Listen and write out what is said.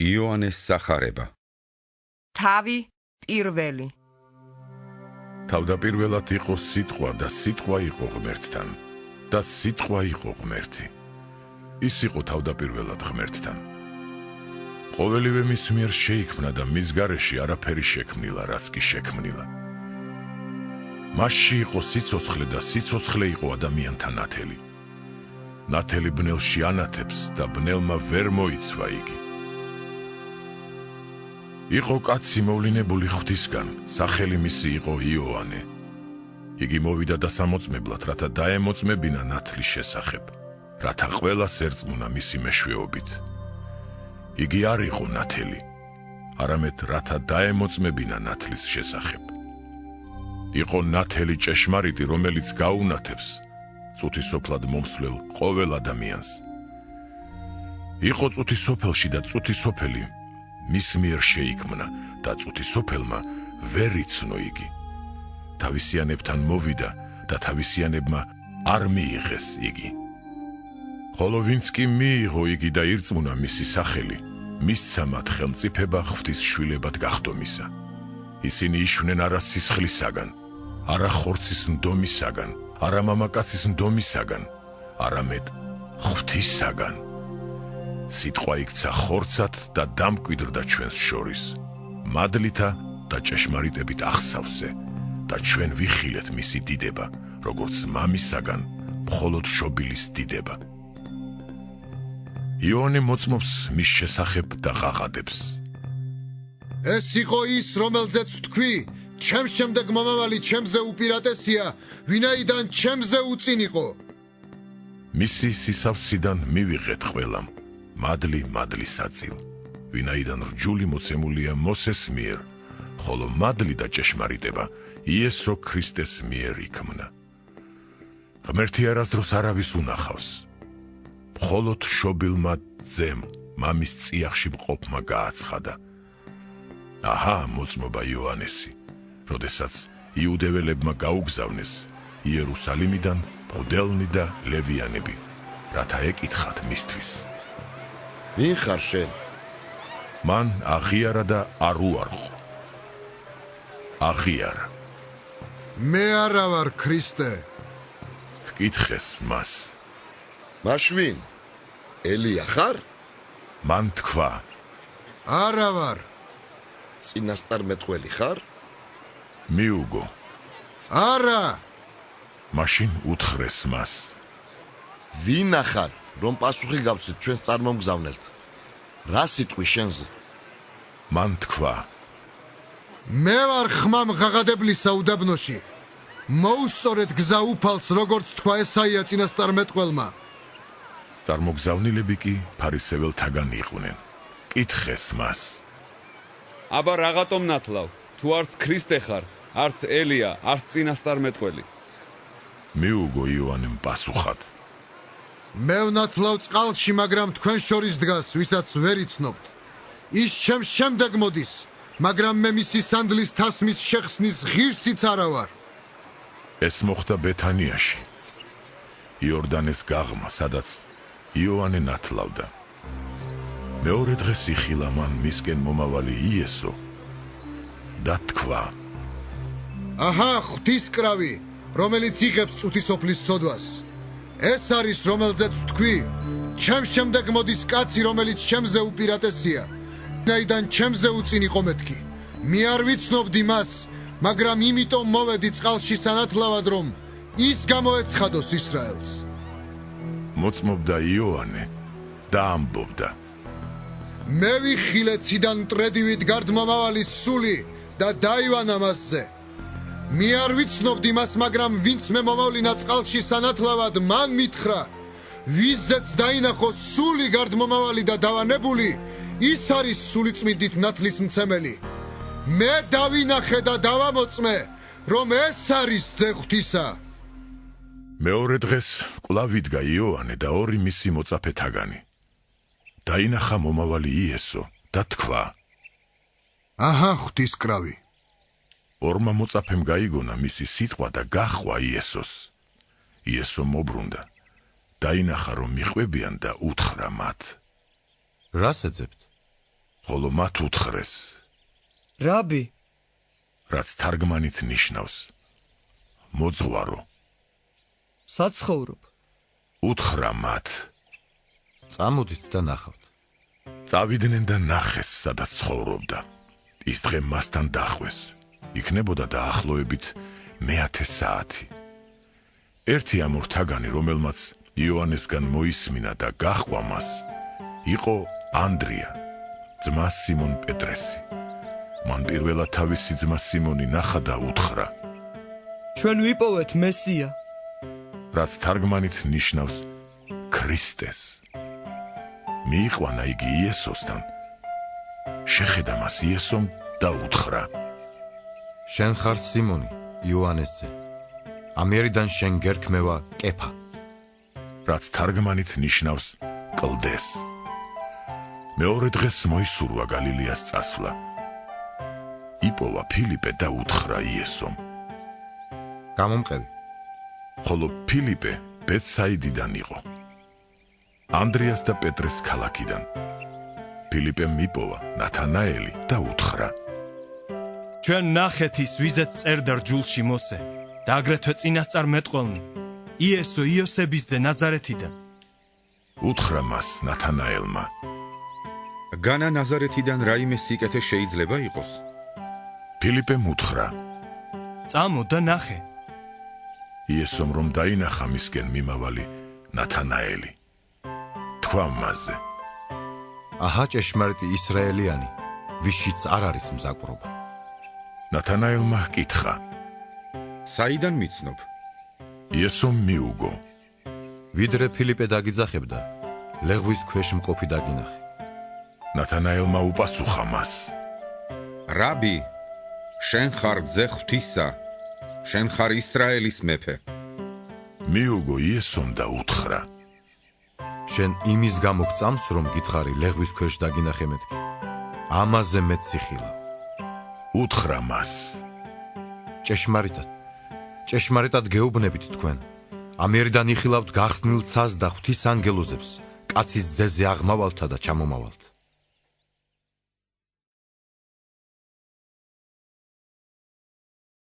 იოანეს სახარება. თავი პირველი. თავდაპირველად იყო სიტყვა და სიტყვა იყო ღმერთთან და სიტყვა იყო ღმერთი. ის იყო თავდაპირველად ღმერთთან. ყოველივე მის მიერ შეიქმნა და მის გარეშე არაფერი შექმნილა, რაც კი შექმნილა. მასში იყო სიცოცხლე და სიცოცხლე იყო ადამიანთა ნათელი. ნათელი ბნელში ანათებს და ბნელმა ვერ მოიცვა იგი. იყო კაცი მოვლინებული ღვთისგან, სახელი მისი იყო იოანე. იგი მოვიდა დასამოწმებლად, რათა დაემოწმებინა ნათლის შესახებ, რათა ყველას ერწმუნა მისი მეშვეობით. იგი არ იყო ნათელი, არამედ რათა დაემოწმებინა ნათლის შესახებ. იყო ნათელი ჭეშმარიტი, რომელიც გაუნათებს წუთისოფლად მომსვლელ ყოველ ადამიანს. იყო წუთისოფელში და წუთისოფელი მის მიერ შეიქმნა და წუთისოფელმა ვერ იცნო იგი. თავისიანებთან მოვიდა და თავისიანებმა არ მიიღეს იგი. ხოლო ვინც კი მიიღო იგი და ირწმუნა მისი სახელი, მისცა მათ ხელმწიფება ღვთის შვილებად გახდომისა. ისინი იშვნენ არა სისხლისაგან, არა ხორცის ნდომისაგან, არა მამაკაცის ნდომისაგან, არამედ ღვთისაგან. სიტყვა იქცა ხორცად და დამკვიდრდა ჩვენს შორის, მადლითა და ჭეშმარიტებით ახსავსე და ჩვენ ვიხილეთ მისი დიდება, როგორც მამისაგან მხოლოდ შობილის დიდება. იოანე მოწმობს მის შესახებ და ღაღადებს. ეს იყო ის, რომელზეც თქვი, ჩემს შემდეგ მომავალი ჩემზე უპირატესია, ვინაიდან ჩემზე უწინ იყო. მისი სისავსიდან მივიღეთ ყველამ მადლი მადლისაწილ, ვინაიდან რჯული მოცემულია მოსეს მიერ, ხოლო მადლი და ჭეშმარიტება იესო ქრისტეს მიერ იქმნა. ღმერთი არასდროს არავის უნახავს, მხოლოდ შობილმა ძემ მამის წიაღში მყოფმა გააცხადა. აჰა, მოწმობა იოანესი, როდესაც იუდეველებმა გაუგზავნეს იერუსალიმიდან მღვდელნი და ლევიანები, რათა ეკითხათ მისთვის. ვინ ხარ შენ? მან აღიარა და არ უარყო. აღიარა. მე არა ვარ ქრისტე. ჰკითხეს მას. მაშვინ, ელია ხარ? მან თქვა. არა ვარ. წინასწარმეტყველი ხარ? მიუგო. არა. მაშინ უთხრეს მას. ვინა ხარ, რომ პასუხი გავცეთ ჩვენს წარმომგზავნელთ? რა სიტყვის შენზე? მან თქვა. მე ვარ ხმამ ღაღადებლისა უდაბნოში. მოუსწორეთ გზა უფალს, როგორც თქვა ესაია წინასწარმეტყველმა. წარმოგზავნილები კი ფარისეველთაგან იყვნენ. კითხეს მას. აბა რაღაცომ ნათლავ, თუ არც ქრისტე ხარ, არც ელია, არც წინასწარმეტყველი. მიუგო იოანემ პასუხად. მე ვნათლავ წყალში, მაგრამ თქვენ შორის დგას, ვისაც ვერ იცნობთ. ის ჩემს შემდეგ მოდის, მაგრამ მე მისი სანდლის თასმის შეხსნის ღირსიც არა ვარ. ეს მოხდა ბეთანიაში, იორდანეს გაღმა, სადაც იოანე ნათლავდა. მეორე დღეს იხილა მან მისკენ მომავალი იესო და თქვა. აჰა, ღვთისკრავი, რომელიც იღებს წუთისოფლის ცოდვას. ეს არის, რომელზეც თქვი, ჩემს შემდეგ მოდის კაცი, რომელიც ჩემზე უპირატესია, ვინაიდან ჩემზე უწინ იყო მეთქი. მე არ ვიცნობდი მას, მაგრამ იმიტომ მოვედი წყალში სანათლავად, რომ ის გამოეცხადოს ისრაელს. მოწმობდა იოანე და ამბობდა. მე ვიხილე ციდან მტრედივით გარდმომავალი სული და დაივანა მასზე. მე არ ვიცნობდი მას, მაგრამ ვინც მე მომავლინა წყალში სანათლავად, მან მითხრა, ვიზეც დაინახო სული გარდმომავალი და დავანებული, ის არის სულიწმიდით ნათლის მცემელი. მე დავინახე და დავამოწმე, რომ ეს არის ძე ღვთისა. მეორე დღეს კვლავ იდგა იოანე და ორი მისი მოწაფეთაგანი. დაინახა მომავალი იესო და თქვა. აჰა, ღვთისკრავი. ორმა მოწაფემ გაიგონა მისი სიტყვა და გაჰყვა იესოს. იესო მობრუნდა, დაინახა რომ მიყვებიან და უთხრა მათ. რას ეძებთ? ხოლო მათ უთხრეს, რაბი, რაც თარგმანით ნიშნავს მოძღვარო. საცხოვრობ. უთხრა მათ, წამოდით და ნახავთ. წავიდნენ და ნახეს, სადაც ცხოვრობდა. ის დღე მასთან დახვეს. იქნებოდა დაახლოებით მე-10 საათი. ერთი ამ ორთაგანი, რომელმაც იოანესგან მოისმინა და გაჰყვა მას, იყო ანდრია, ძმა სიმონ პეტრესი. მან პირველად თავისი ძმა სიმონი ნახა და უთხრა, ჩვენ ვიპოვეთ მესია. რაც თარგმანით ნიშნავს ქრისტეს. მიიყვანა იგი იესოსთან. შეხედა მას იესომ და უთხრა, შენ ხარ სიმონი, იოანესზე. ამიერიდან შენ გერქმევა კეფა. რაც თარგმანით ნიშნავს კლდეს. მეორე დღეს მოისურვა გალილეას წასვლა. იპოვა ფილიპე და უთხრა იესომ, გამომყევი. ხოლო ფილიპე ბეთსაიდიდან იყო, ანდრიას და პეტრეს ქალაქიდან. ფილიპემ იპოვა ნათანაელი და უთხრა, ჩვენ ნახეთ ის, ვიზეც წერდა რჯულში მოსე და აგრეთვე წინასწარმეტყველნი, იესო იოსების ძე ნაზარეთიდან. უთხრა მას ნათანაელმა, განა ნაზარეთიდან რაიმე სიკეთე შეიძლება იყოს? ფილიპემ უთხრა, წამო და ნახე. იესომ რომ დაინახა მისკენ მიმავალი ნათანაელი. თქვა მასზე, აჰა ჭეშმარიტი ისრაელიანი, ვისშიც არ არის მზაკვრობა. ნათანაელმა ჰკითხა, საიდან მიცნობ? იესომ მიუგო, ვიდრე ფილიპე დაგიძახებდა, ლეღვის ქვეშ მყოფი დაგინახე. ნათანაელმა უპასუხა მას, რაბი, შენ ხარ ძე ღვთისა, შენ ხარ ისრაელის მეფე. მიუგო იესომ და უთხრა, შენ იმის გამო გწამს, რომ გითხარი ლეღვის ქვეშ დაგინახე მეთქი. ამაზე მეც სიხილა. უთხრა მას, ჭეშმარიტად გეუბნებით თქვენ. ამიერიდან იხილავთ გახსნილ ცას და ღვთის ანგელოზებს, კაცის ძეზე აღმავალთა და ჩამომავალთ.